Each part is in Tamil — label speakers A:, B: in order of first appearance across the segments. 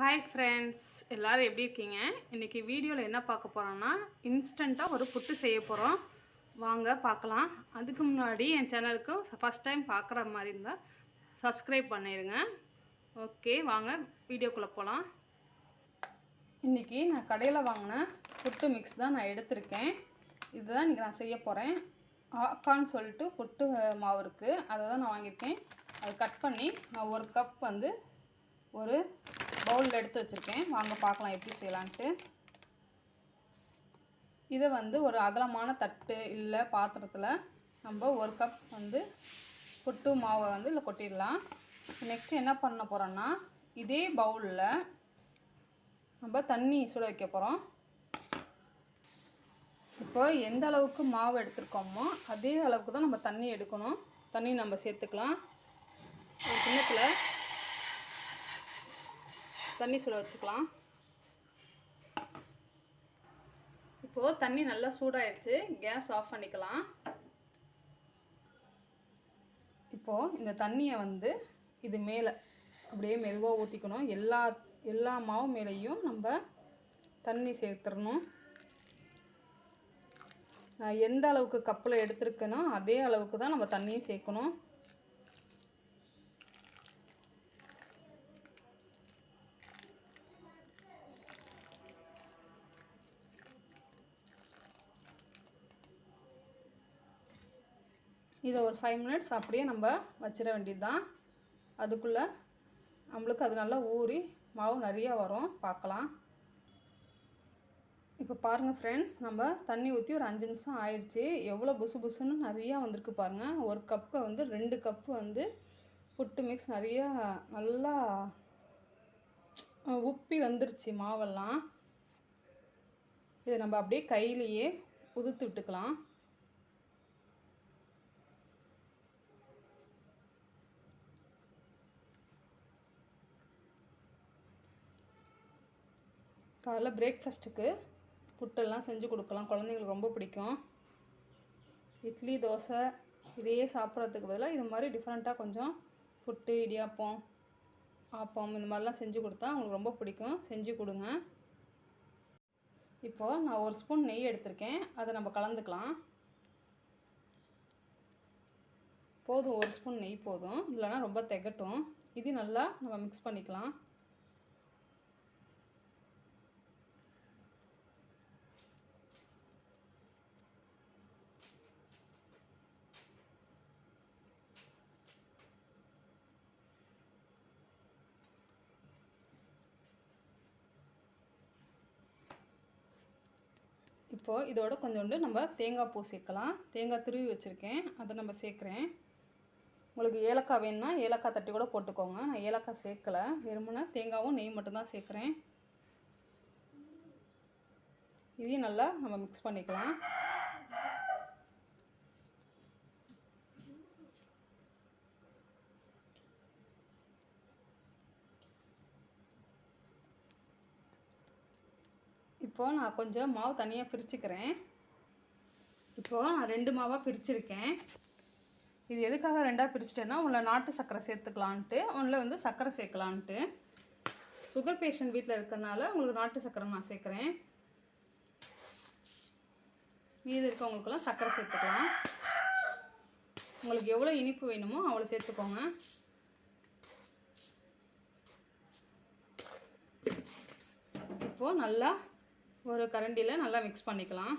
A: ஹாய் ஃப்ரெண்ட்ஸ், எல்லோரும் எப்படி இருக்கீங்க? இன்றைக்கி வீடியோவில் என்ன பார்க்க போகிறோன்னா, இன்ஸ்டண்ட்டாக ஒரு புட்டு செய்ய போகிறோம். வாங்க பார்க்கலாம். அதுக்கு முன்னாடி என் சேனலுக்கு ஃபஸ்ட் டைம் பார்க்குற மாதிரி இருந்தால் சப்ஸ்கிரைப் பண்ணிடுங்க. ஓகே, வாங்க வீடியோக்குள்ளே போகலாம். இன்றைக்கி நான் கடையில் வாங்கின புட்டு மிக்ஸ் தான் நான் எடுத்திருக்கேன். இதுதான் இன்றைக்கி நான் செய்ய போகிறேன். ஆக்கான்னு சொல்லிட்டு புட்டு மாவு இருக்குது, அதை தான் நான் வாங்கியிருக்கேன். அதை கட் பண்ணி நான் ஒரு கப் வந்து ஒரு பவுலில் எடுத்து வச்சுருக்கேன். வாங்க பார்க்கலாம் எப்படி செய்யலான்ட்டு. இதை வந்து ஒரு அகலமான தட்டு இல்லை பாத்திரத்தில் நம்ம ஒரு கப் வந்து புட்டு மாவை வந்து இதில் கொட்டிடலாம். நெக்ஸ்ட்டு என்ன பண்ண போகிறோன்னா, இதே பவுலில் நம்ம தண்ணி சுட வைக்க போகிறோம். இப்போ எந்த அளவுக்கு மாவு எடுத்துருக்கோமோ அதே அளவுக்கு தான் நம்ம தண்ணி எடுக்கணும். தண்ணி நம்ம சேர்த்துக்கலாம். ஒரு கிண்ணத்தில் தண்ணி சுட வச்சுக்கலாம். இப்போது தண்ணி நல்லா சூடாயிடுச்சு, கேஸ் ஆஃப் பண்ணிக்கலாம். இப்போது இந்த தண்ணியை வந்து இது மேலே அப்படியே மெதுவாக ஊற்றிக்கணும். எல்லா மாவு மேலேயும் நம்ம தண்ணி சேர்த்துடணும். நான் எந்த அளவுக்கு கப்பில் எடுத்துருக்கேனோ அதே அளவுக்கு தான் நம்ம தண்ணியும் சேர்க்கணும். இதை ஒரு 5 மினிட்ஸ் அப்படியே நம்ம வச்சிட வேண்டியது தான். அதுக்குள்ளே நம்மளுக்கு அது நல்லா ஊறி மாவு நிறையா வரும். பார்க்கலாம். இப்போ பாருங்கள் ஃப்ரெண்ட்ஸ், நம்ம தண்ணி ஊற்றி ஒரு 5 நிமிஷம் ஆயிடுச்சு. எவ்வளோ புசு புசுன்னு நிறையா வந்திருக்கு பாருங்கள். ஒரு கப்புக்கு வந்து 2 கப்பு வந்து புட்டு மிக்ஸ் நிறையா நல்லா உப்பி வந்துருச்சு மாவெல்லாம். இதை நம்ம அப்படியே கையிலேயே உதுத்து விட்டுக்கலாம். காலைல பிரேக்ஃபாஸ்ட்டுக்கு புட்டெல்லாம் செஞ்சு கொடுக்கலாம். குழந்தைங்களுக்கு ரொம்ப பிடிக்கும். இட்லி, தோசை இதையே சாப்பிட்றதுக்கு பதிலாக இது மாதிரி டிஃப்ரெண்ட்டாக கொஞ்சம் புட்டு, இடியாப்பம், ஆப்பம் இந்த மாதிரிலாம் செஞ்சு கொடுத்தா அவங்களுக்கு ரொம்ப பிடிக்கும். செஞ்சு கொடுங்க. இப்போது நான் 1 ஸ்பூன் நெய் எடுத்திருக்கேன், அதை நம்ம கலந்துக்கலாம். போதும், 1 ஸ்பூன் நெய் போதும், இல்லைனா ரொம்ப திகட்டும். இது நல்லா நம்ம மிக்ஸ் பண்ணிக்கலாம். இப்போது இதோட கொஞ்சோண்டு நம்ம தேங்காய் பூ சேர்க்கலாம். தேங்காய் துருவி வச்சுருக்கேன், அதை நம்ம சேர்க்குறேன். உங்களுக்கு ஏலக்காய் வேணும்னா ஏலக்காய் தட்டி கூட போட்டுக்கோங்க. நான் ஏலக்காய் சேர்க்கலை, வெறுமனே தேங்காயும் நெய் மட்டும்தான் சேர்க்குறேன். இதையும் நல்லா நம்ம மிக்ஸ் பண்ணிக்கலாம். இப்போது நான் கொஞ்சம் மாவு தனியாக பிரிச்சுக்கிறேன். இப்போது நான் 2 மாவாக பிரிச்சுருக்கேன். இது எதுக்காக 2ஆக பிரிச்சுட்டேன்னா, ஒன்றில் நாட்டு சர்க்கரை சேர்த்துக்கலான்ட்டு, ஒன்றில் வந்து சர்க்கரை சேர்க்கலான்ட்டு. சுகர் பேஷண்ட் வீட்டில் இருக்கிறனால உங்களுக்கு நாட்டு சர்க்கரை நான் சேர்க்குறேன். மீது இருக்கவங்களுக்கெல்லாம் சர்க்கரை சேர்த்துக்கலாம். உங்களுக்கு எவ்வளோ இனிப்பு வேணுமோ அவ்வளோ சேர்த்துக்கோங்க. இப்போது நல்லா ஒரு கரண்டியில் நல்லா மிக்ஸ் பண்ணிக்கலாம்.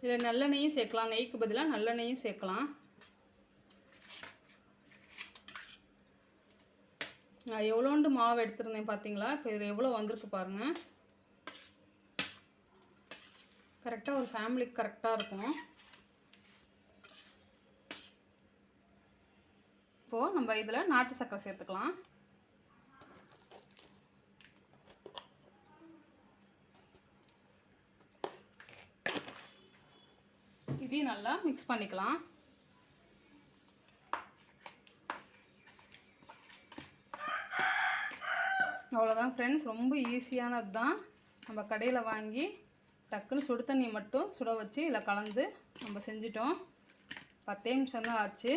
A: இதில் நல்லெண்ணெயும் சேர்க்கலாம், நெய்க்கு பதிலாக நல்லெண்ணெயும் சேர்க்கலாம். நான் எவ்வளோண்டு மாவு எடுத்துருந்தேன் பார்த்தீங்களா? இப்போ இதில் எவ்வளோ வந்திருக்கு பாருங்கள். கரெக்டாக ஒரு ஃபேமிலிக்கு கரெக்டாக இருக்கும். இப்போது நம்ம இதில் நாட்டு சர்க்கரை சேர்த்துக்கலாம். இதையும் நல்லா மிக்ஸ் பண்ணிக்கலாம். அவ்வளோதான் ஃப்ரெண்ட்ஸ், ரொம்ப ஈஸியானது தான். நம்ம கடையில் வாங்கி டக்குன்னு சுடு தண்ணி மட்டும் சுட வச்சு இதில் கலந்து நம்ம செஞ்சிட்டோம். 10 நிமிஷம் தான் ஆச்சு.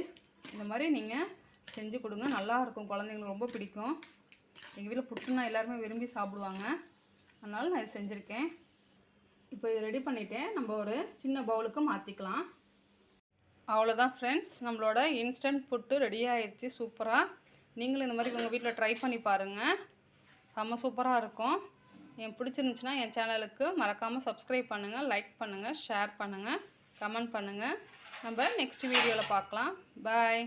A: இந்த மாதிரி நீங்கள் செஞ்சு கொடுங்க, நல்லாயிருக்கும், குழந்தைங்களுக்கு ரொம்ப பிடிக்கும். எங்கள் வீட்டில் புட்டுனா எல்லாருமே விரும்பி சாப்பிடுவாங்க, அதனால் நான் இது செஞ்சுருக்கேன். இப்போ இது ரெடி பண்ணிவிட்டேன், நம்ம ஒரு சின்ன பவுலுக்கு மாற்றிக்கலாம். அவ்வளோதான் ஃப்ரெண்ட்ஸ், நம்மளோட இன்ஸ்டன்ட் புட்டு ரெடி ஆயிடுச்சு சூப்பராக. நீங்களும் இந்த மாதிரி உங்கள் வீட்டில் ட்ரை பண்ணி பாருங்கள், செம்ம சூப்பராக இருக்கும். என் பிடிச்சிருந்துச்சுன்னா என் சேனலுக்கு மறக்காமல் சப்ஸ்கிரைப் பண்ணுங்கள், லைக் பண்ணுங்கள், ஷேர் பண்ணுங்கள், கமெண்ட் பண்ணுங்கள். நம்ம நெக்ஸ்ட் வீடியோவில் பார்க்கலாம். பாய்.